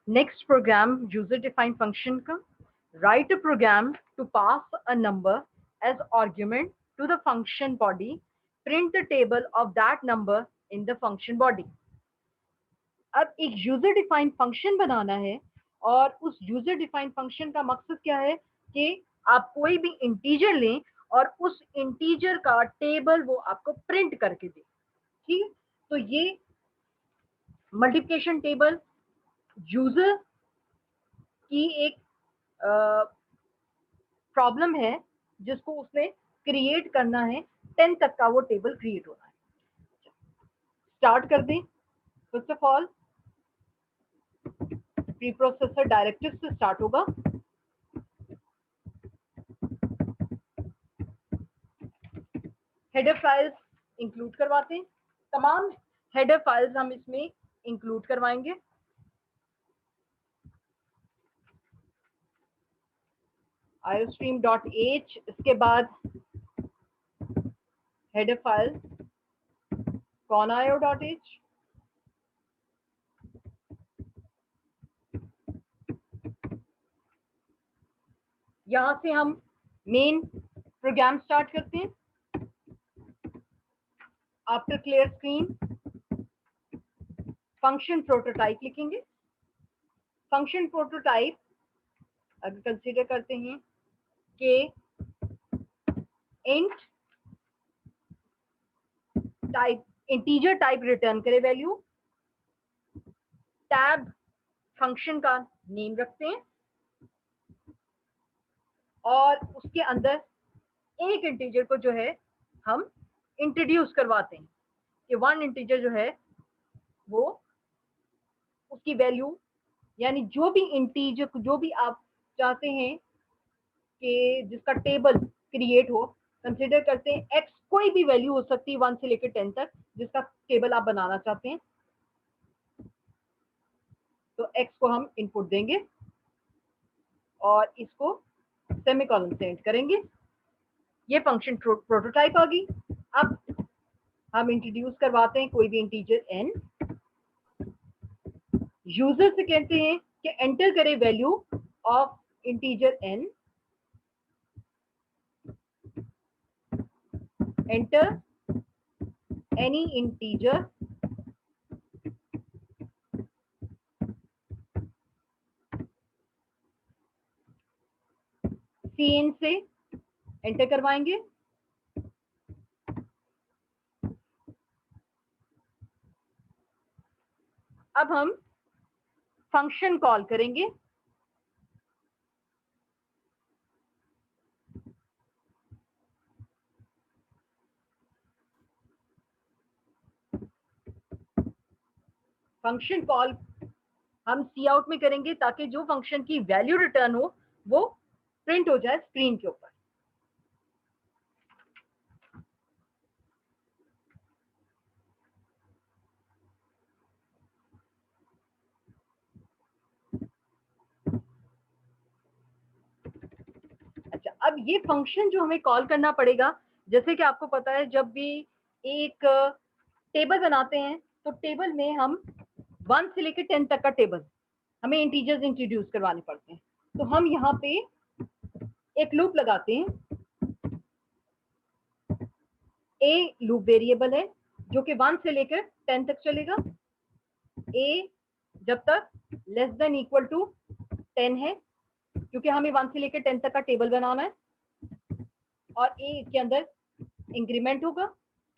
Next program user defined function का, write a program to pass a number as argument to the function body, print the table of that number in the function body. अब एक user defined function बनाना है और उस user defined function का मकसद क्या है कि आप कोई भी इंटीजर लें और उस इंटीजर का टेबल वो आपको प्रिंट करके दे। ठीक, तो ये मल्टीप्लिकेशन टेबल यूजर की एक प्रॉब्लम है जिसको उसने क्रिएट करना है, 10 तक का वो टेबल क्रिएट होना है। स्टार्ट कर दें। First of all pre processor directive से स्टार्ट होगा। हेडर फाइल्स इंक्लूड करवाते हैं, तमाम हेडर फाइल्स हम इसमें इंक्लूड करवाएंगे। iostream.h, इसके बाद हेडर फाइल conio.h, यहां से हम मेन प्रोग्राम स्टार्ट करते हैं। After clear screen function prototype लिखेंगे। फंक्शन प्रोटोटाइप अगर कंसीडर करते हैं कि int type, integer type return करे वैल्यू, टैब फंक्शन का नेम रखते हैं और उसके अंदर एक इंटीजर को जो है हम इंट्रोड्यूस करवाते हैं कि वन इंटीजर जो है वो उसकी वैल्यू, यानी जो भी इंटीजर, जो भी आप चाहते हैं कि जिसका टेबल क्रिएट हो, कंसीडर करते हैं एक्स कोई भी वैल्यू हो सकती है 1 से लेकर 10 तक जिसका टेबल आप बनाना चाहते हैं, तो एक्स को हम इनपुट देंगे और इसको सेमीकोलन से एंड करेंगे। ये फंक्शन प्रोटोटाइप आ गई। अब हम इंट्रोड्यूस करवाते हैं कोई भी इंटीजर n, यूजर से कहते हैं कि एंटर करे value of integer n, enter any integer cn से एंटर करवाएंगे। अब हम फंक्शन कॉल करेंगे। फंक्शन कॉल हम सी आउट में करेंगे ताकि जो फंक्शन की वैल्यू रिटर्न हो वो प्रिंट हो जाए स्क्रीन के ऊपर। अच्छा, अब ये फंक्शन जो हमें कॉल करना पड़ेगा, जैसे कि आपको पता है जब भी एक टेबल बनाते हैं तो टेबल में हम 1 से लेकर 10 तक का टेबल हमें इंटीजर्स इंट्रोड्यूस करवाने पड़ते हैं। तो हम यहाँ पे एक लूप लगाते हैं। ए लूप वेरिएबल है जो कि 1 से लेकर 10 तक चलेगा। ए जब तक लेस देन इक्वल टू 10 है, क्योंकि हमें 1 से लेकर 10 तक का टेबल बनाना है, और ए के अंदर इंक्रीमेंट होगा।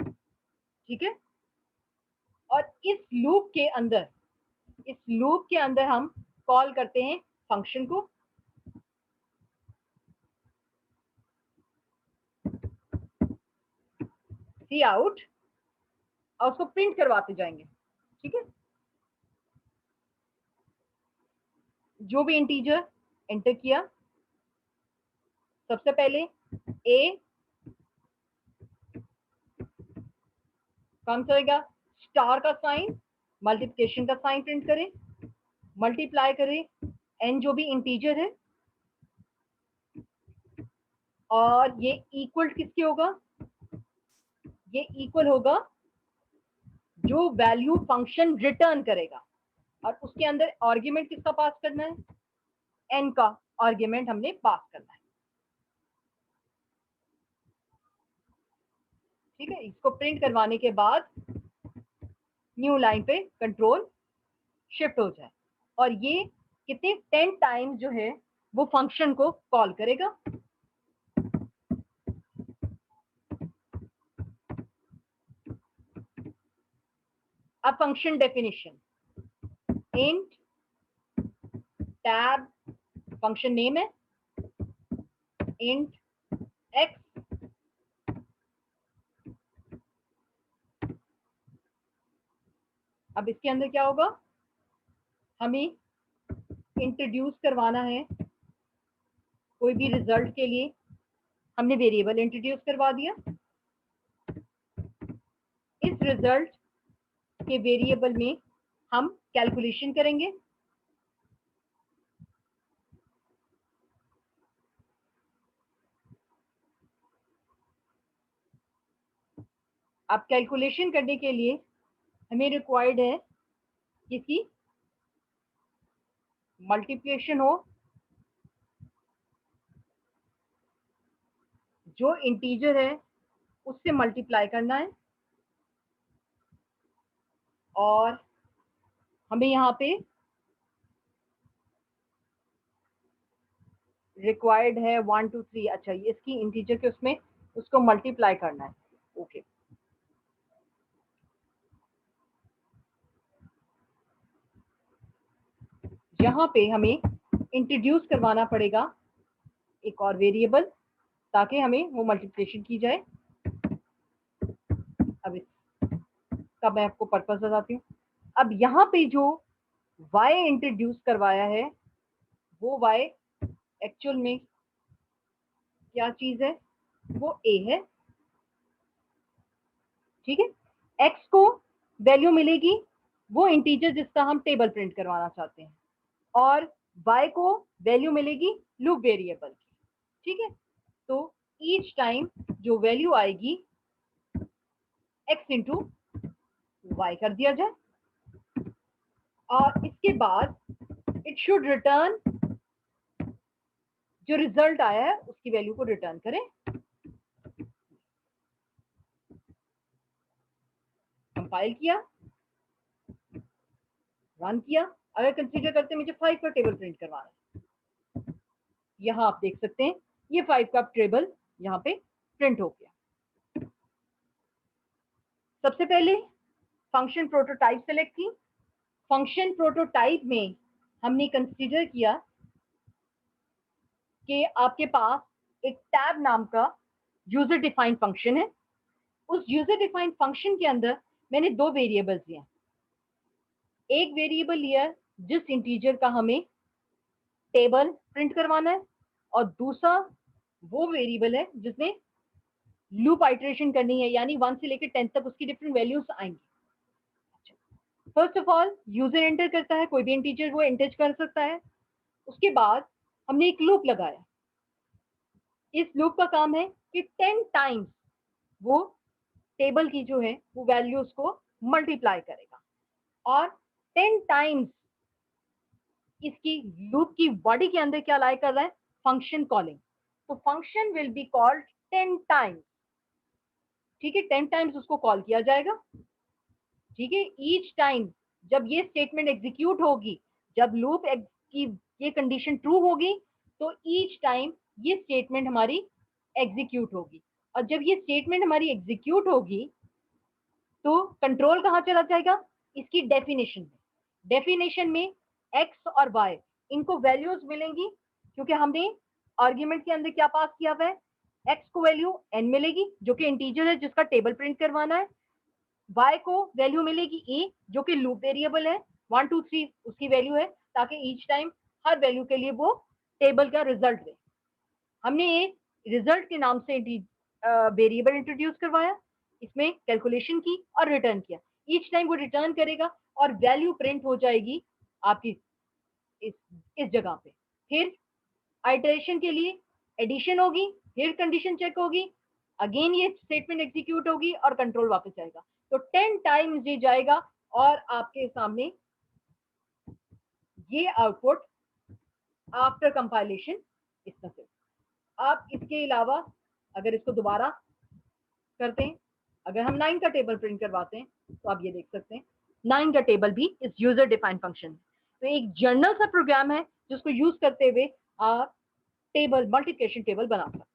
ठीक है, और इस लूप के अंदर हम कॉल करते हैं फंक्शन को। सी आउट, और उसको प्रिंट करवाते जाएंगे। ठीक है, जो भी इंटीजर एंटर किया, सबसे पहले ए कौन सा होगा, स्टार का साइन, मल्टीप्लिकेशन का साइन प्रिंट करें, मल्टीप्लाई करें एन जो भी इंटीजर है, और ये इक्वल किसके होगा, ये इक्वल होगा जो वैल्यू फंक्शन रिटर्न करेगा। और उसके अंदर आर्ग्यूमेंट किसका पास करना है, n का आर्ग्यूमेंट हमने पास करना है। ठीक है, इसको प्रिंट करवाने के बाद न्यू लाइन पे कंट्रोल शिफ्ट हो जाए और ये कितने 10 टाइम जो है वो फंक्शन को कॉल करेगा। अब function definition, int tab function name है, इंट एक्स, अब इसके अंदर क्या होगा, हमें इंट्रोड्यूस करवाना है कोई भी रिजल्ट के लिए, हमने वेरिएबल इंट्रोड्यूस करवा दिया। इस रिजल्ट के वेरिएबल में हम कैलकुलेशन करेंगे। अब कैलकुलेशन करने के लिए हमें रिक्वायर्ड है किसी मल्टीप्लिकेशन हो जो इंटीजर है उससे मल्टीप्लाई करना है और हमें यहाँ पे रिक्वायर्ड है 1 2 3, अच्छा ये इसकी इंटीजर के उसमें उसको मल्टीप्लाई करना है। ओके, यहाँ पे हमें इंट्रोड्यूस करवाना पड़ेगा एक और वेरिएबल ताकि हमें वो मल्टीप्लिकेशन की जाए। अब इसका मैं आपको पर्पस बताती हूँ। अब यहाँ पे जो y इंट्रोड्यूस करवाया है वो y एक्चुअल में क्या चीज है, वो a है। ठीक है, x को वैल्यू मिलेगी वो इंटीजर जिसका हम टेबल प्रिंट करवाना चाहते हैं और y को वैल्यू मिलेगी लूप वेरिएबल की। ठीक है, तो ईच टाइम जो वैल्यू आएगी x इंटू वाई कर दिया जाए और इसके बाद इट शुड रिटर्न जो रिजल्ट आया है उसकी वैल्यू को रिटर्न करें। कंपाइल किया, रन किया, अगर कंसीडर करते हैं मुझे 5 का टेबल प्रिंट करवाना है, यहाँ आप देख सकते हैं ये 5 का टेबल यहाँ पे प्रिंट हो गया। सबसे पहले फंक्शन प्रोटोटाइप सेलेक्ट की। फंक्शन प्रोटोटाइप में हमने कंसीडर किया कि आपके पास एक टैब नाम का यूजर डिफाइंड फंक्शन है। उस यूजर डिफाइंड फंक्शन के अंदर मैंने दो वेरिएबल्स दिए, एक वेरिएबल लिया जिस इंटीजर का हमें टेबल प्रिंट करवाना है और दूसरा वो वेरिएबल है जिसमें लूप आइटरेशन करनी है, यानी 1 से लेकर 10 तक उसकी डिफरेंट वैल्यूज आएंगी। First of all user enter करता है, कोई भी इंटीजर वो एंटर कर सकता है। उसके बाद हमने एक लूप लगाया, इस लूप का काम है कि 10 टाइम्स वो टेबल की जो है वो वैल्यूज को मल्टीप्लाई करेगा और 10 टाइम्स इसकी लूप की बॉडी के अंदर क्या लाई कर रहा है, फंक्शन कॉलिंग। तो function will be called 10 times. ठीक है, 10 टाइम्स उसको कॉल किया जाएगा। ठीक है, ईच टाइम जब ये स्टेटमेंट एग्जीक्यूट होगी, जब लूप की ये कंडीशन ट्रू होगी तो ईच टाइम ये स्टेटमेंट हमारी एग्जीक्यूट होगी और जब ये स्टेटमेंट हमारी एग्जीक्यूट होगी तो कंट्रोल कहाँ चला जाएगा, इसकी डेफिनेशन में। डेफिनेशन में एक्स और वाई इनको वैल्यूज मिलेंगी क्योंकि हमने आर्ग्यूमेंट के अंदर क्या पास किया हुआ है, एक्स को वैल्यू एन मिलेगी जो कि इंटीजर है जिसका टेबल प्रिंट करवाना है, y को वैल्यू मिलेगी e जो कि लूप वेरिएबल है, 1 2 3 उसकी वैल्यू है ताकि ईच टाइम हर वैल्यू के लिए वो टेबल का रिजल्ट दे। हमने ये रिजल्ट के नाम से वेरिएबल इंट्रोड्यूस करवाया, इसमें कैलकुलेशन की और रिटर्न किया। ईच टाइम वो रिटर्न करेगा और वैल्यू प्रिंट हो जाएगी आपकी इस इस जगह पे। फिर आइटरेशन के लिए एडिशन होगी, फिर कंडीशन चेक होगी, अगेन ये स्टेटमेंट एग्जीक्यूट होगी और कंट्रोल वापस जाएगा। तो 10 टाइम्स ये जाएगा और आपके सामने ये आउटपुट आफ्टर कंपाइलेशन इसमें से। अब इसके अलावा अगर इसको दोबारा करते हैं, अगर हम 9 का टेबल प्रिंट करवाते हैं तो आप ये देख सकते हैं 9 का टेबल भी इस यूजर डिफाइंड फंक्शन। तो एक जनरल सा प्रोग्राम है जिसको यूज करते हुए आप टेबल मल्टीप्लिकेशन टेबल बना सकते हैं।